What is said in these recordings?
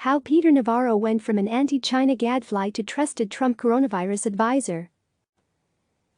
How Peter Navarro went from an anti-China gadfly to trusted Trump coronavirus advisor.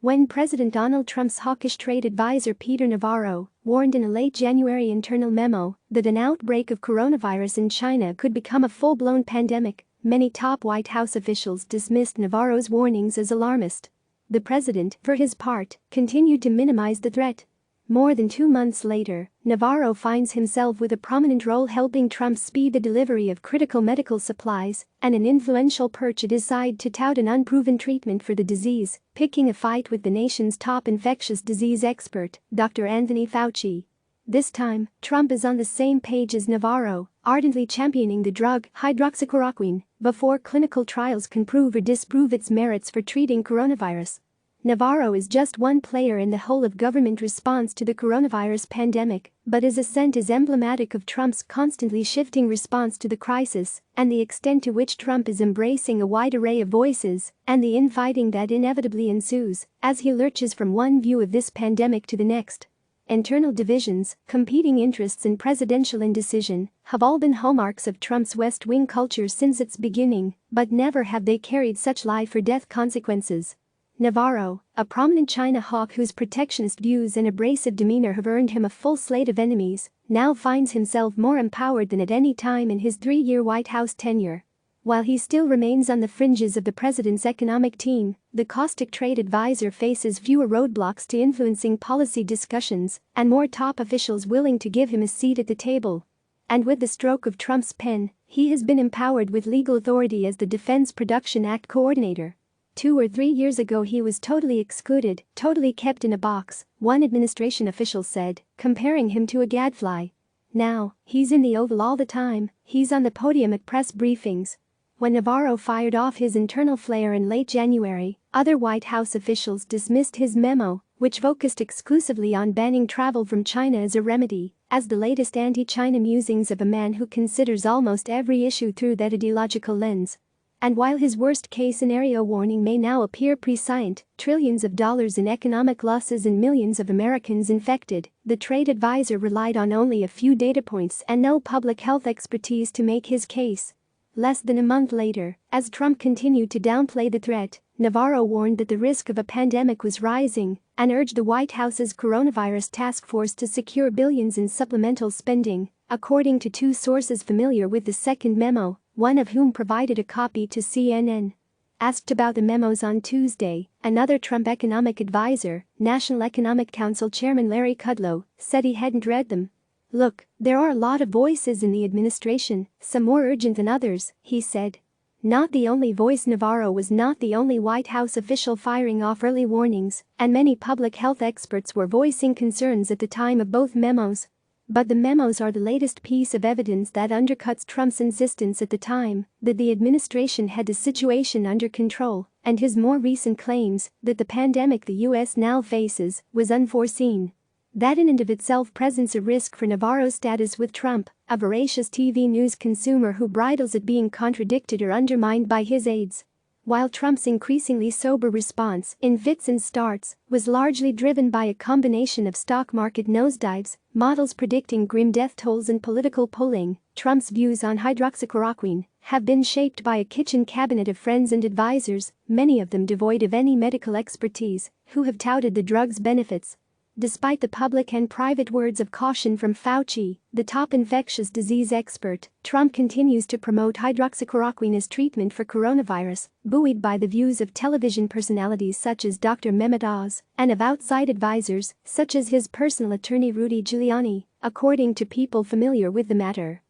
When President Donald Trump's hawkish trade advisor Peter Navarro warned in a late January internal memo that an outbreak of coronavirus in China could become a full-blown pandemic, many top White House officials dismissed Navarro's warnings as alarmist. The president, for his part, continued to minimize the threat. More than 2 months later, Navarro finds himself with a prominent role helping Trump speed the delivery of critical medical supplies and an influential perch at his side to tout an unproven treatment for the disease, picking a fight with the nation's top infectious disease expert, Dr. Anthony Fauci. This time, Trump is on the same page as Navarro, ardently championing the drug hydroxychloroquine before clinical trials can prove or disprove its merits for treating coronavirus. Navarro is just one player in the whole of government response to the coronavirus pandemic, but his ascent is emblematic of Trump's constantly shifting response to the crisis and the extent to which Trump is embracing a wide array of voices and the infighting that inevitably ensues as he lurches from one view of this pandemic to the next. Internal divisions, competing interests and presidential indecision have all been hallmarks of Trump's West Wing culture since its beginning, but never have they carried such life-or-death consequences. Navarro, a prominent China hawk whose protectionist views and abrasive demeanor have earned him a full slate of enemies, now finds himself more empowered than at any time in his 3-year White House tenure. While he still remains on the fringes of the president's economic team, the caustic trade advisor faces fewer roadblocks to influencing policy discussions and more top officials willing to give him a seat at the table. And with the stroke of Trump's pen, he has been empowered with legal authority as the Defense Production Act coordinator. 2 or 3 years ago he was totally excluded, totally kept in a box, one administration official said, comparing him to a gadfly. Now, he's in the Oval all the time, he's on the podium at press briefings. When Navarro fired off his internal flare in late January, other White House officials dismissed his memo, which focused exclusively on banning travel from China as a remedy, as the latest anti-China musings of a man who considers almost every issue through that ideological lens. And while his worst-case scenario warning may now appear prescient, trillions of dollars in economic losses and millions of Americans infected, the trade advisor relied on only a few data points and no public health expertise to make his case. Less than a month later, as Trump continued to downplay the threat, Navarro warned that the risk of a pandemic was rising and urged the White House's coronavirus task force to secure billions in supplemental spending, according to 2 sources familiar with the second memo, one of whom provided a copy to CNN. Asked about the memos on Tuesday, another Trump economic advisor, National Economic Council Chairman Larry Kudlow, said he hadn't read them. "Look, there are a lot of voices in the administration, some more urgent than others," he said. Not the only voice. Navarro was not the only White House official firing off early warnings, and many public health experts were voicing concerns at the time of both memos. But the memos are the latest piece of evidence that undercuts Trump's insistence at the time that the administration had the situation under control, and his more recent claims that the pandemic the U.S. now faces was unforeseen. That in and of itself presents a risk for Navarro's status with Trump, a voracious TV news consumer who bridles at being contradicted or undermined by his aides. While Trump's increasingly sober response, in fits and starts, was largely driven by a combination of stock market nosedives, models predicting grim death tolls and political polling, Trump's views on hydroxychloroquine have been shaped by a kitchen cabinet of friends and advisors, many of them devoid of any medical expertise, who have touted the drug's benefits. Despite the public and private words of caution from Fauci, the top infectious disease expert, Trump continues to promote hydroxychloroquine as treatment for coronavirus, buoyed by the views of television personalities such as Dr. Mehmet Oz and of outside advisors such as his personal attorney Rudy Giuliani, according to people familiar with the matter.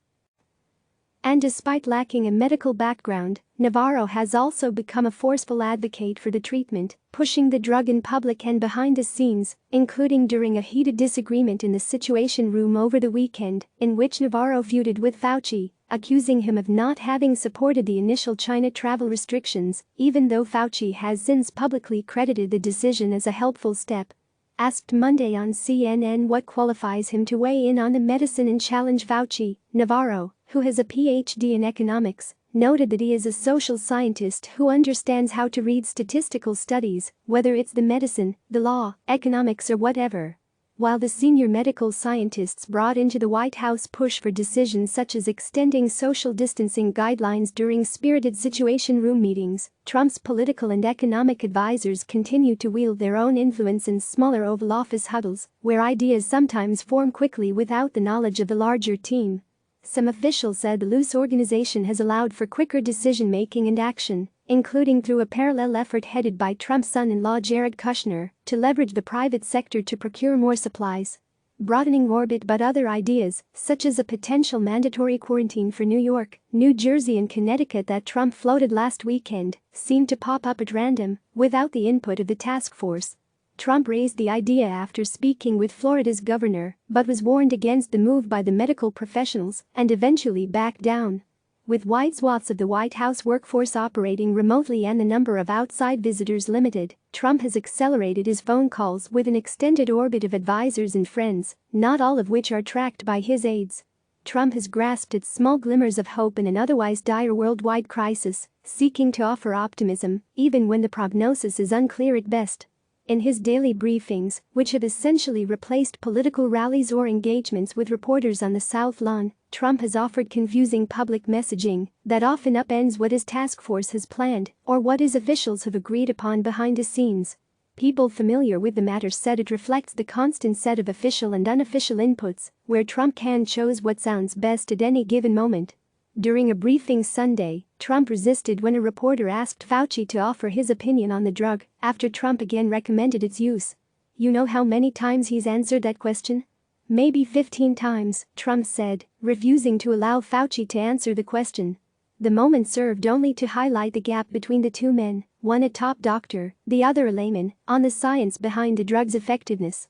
And despite lacking a medical background, Navarro has also become a forceful advocate for the treatment, pushing the drug in public and behind the scenes, including during a heated disagreement in the Situation Room over the weekend, in which Navarro feuded with Fauci, accusing him of not having supported the initial China travel restrictions, even though Fauci has since publicly credited the decision as a helpful step. Asked Monday on CNN what qualifies him to weigh in on the medicine and challenge Fauci, Navarro, who has a PhD in economics, noted that he is a social scientist who understands how to read statistical studies, whether it's the medicine, the law, economics or whatever. While the senior medical scientists brought into the White House push for decisions such as extending social distancing guidelines during spirited Situation Room meetings, Trump's political and economic advisors continue to wield their own influence in smaller Oval Office huddles, where ideas sometimes form quickly without the knowledge of the larger team. Some officials said the loose organization has allowed for quicker decision-making and action, including through a parallel effort headed by Trump's son-in-law Jared Kushner to leverage the private sector to procure more supplies. Broadening orbit, but other ideas, such as a potential mandatory quarantine for New York, New Jersey and Connecticut that Trump floated last weekend, seemed to pop up at random, without the input of the task force. Trump raised the idea after speaking with Florida's governor, but was warned against the move by the medical professionals and eventually backed down. With wide swaths of the White House workforce operating remotely and the number of outside visitors limited, Trump has accelerated his phone calls with an extended orbit of advisors and friends, not all of which are tracked by his aides. Trump has grasped at small glimmers of hope in an otherwise dire worldwide crisis, seeking to offer optimism, even when the prognosis is unclear at best. In his daily briefings, which have essentially replaced political rallies or engagements with reporters on the South Lawn, Trump has offered confusing public messaging that often upends what his task force has planned or what his officials have agreed upon behind the scenes. People familiar with the matter said it reflects the constant set of official and unofficial inputs, where Trump can choose what sounds best at any given moment. During a briefing Sunday, Trump resisted when a reporter asked Fauci to offer his opinion on the drug after Trump again recommended its use. "You know how many times he's answered that question? Maybe 15 times, Trump said, refusing to allow Fauci to answer the question. The moment served only to highlight the gap between the two men, one a top doctor, the other a layman, on the science behind the drug's effectiveness.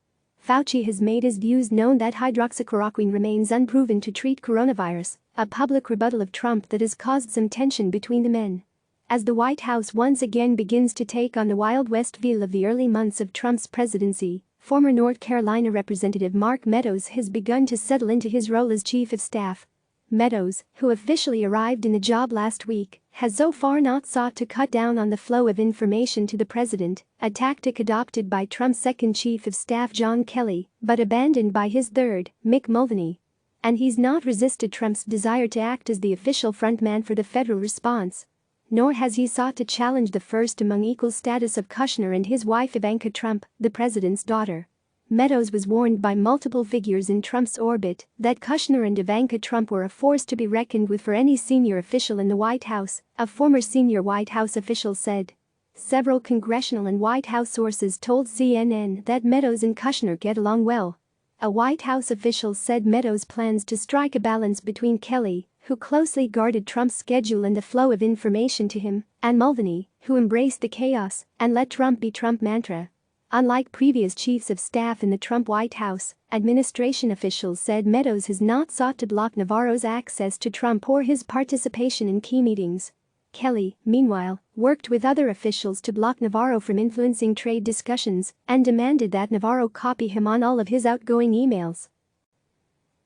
Fauci has made his views known that hydroxychloroquine remains unproven to treat coronavirus, a public rebuttal of Trump that has caused some tension between the men. As the White House once again begins to take on the Wild West feel of the early months of Trump's presidency, former North Carolina Representative Mark Meadows has begun to settle into his role as chief of staff. Meadows, who officially arrived in the job last week, has so far not sought to cut down on the flow of information to the president, a tactic adopted by Trump's second chief of staff John Kelly, but abandoned by his third, Mick Mulvaney. And he's not resisted Trump's desire to act as the official frontman for the federal response. Nor has he sought to challenge the first among equal status of Kushner and his wife Ivanka Trump, the president's daughter. Meadows was warned by multiple figures in Trump's orbit that Kushner and Ivanka Trump were a force to be reckoned with for any senior official in the White House, a former senior White House official said. Several congressional and White House sources told CNN that Meadows and Kushner get along well. A White House official said Meadows plans to strike a balance between Kelly, who closely guarded Trump's schedule and the flow of information to him, and Mulvaney, who embraced the chaos and let Trump be Trump mantra. Unlike previous chiefs of staff in the Trump White House, administration officials said Meadows has not sought to block Navarro's access to Trump or his participation in key meetings. Kelly, meanwhile, worked with other officials to block Navarro from influencing trade discussions and demanded that Navarro copy him on all of his outgoing emails.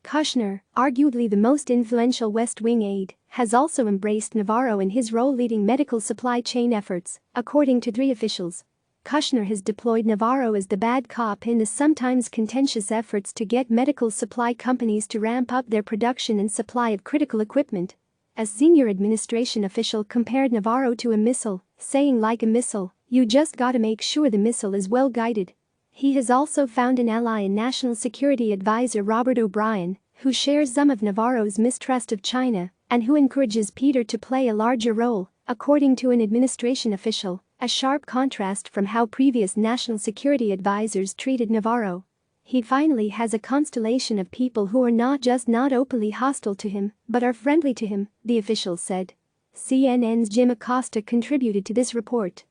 Kushner, arguably the most influential West Wing aide, has also embraced Navarro in his role leading medical supply chain efforts, according to 3 officials. Kushner has deployed Navarro as the bad cop in the sometimes contentious efforts to get medical supply companies to ramp up their production and supply of critical equipment. A senior administration official compared Navarro to a missile, saying, "Like a missile, you just gotta make sure the missile is well guided." He has also found an ally in National Security Advisor Robert O'Brien, who shares some of Navarro's mistrust of China and who encourages Peter to play a larger role, according to an administration official, a sharp contrast from how previous national security advisors treated Navarro. He finally has a constellation of people who are not just not openly hostile to him, but are friendly to him, the official said. CNN's Jim Acosta contributed to this report.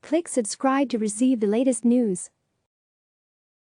Click subscribe to receive the latest news.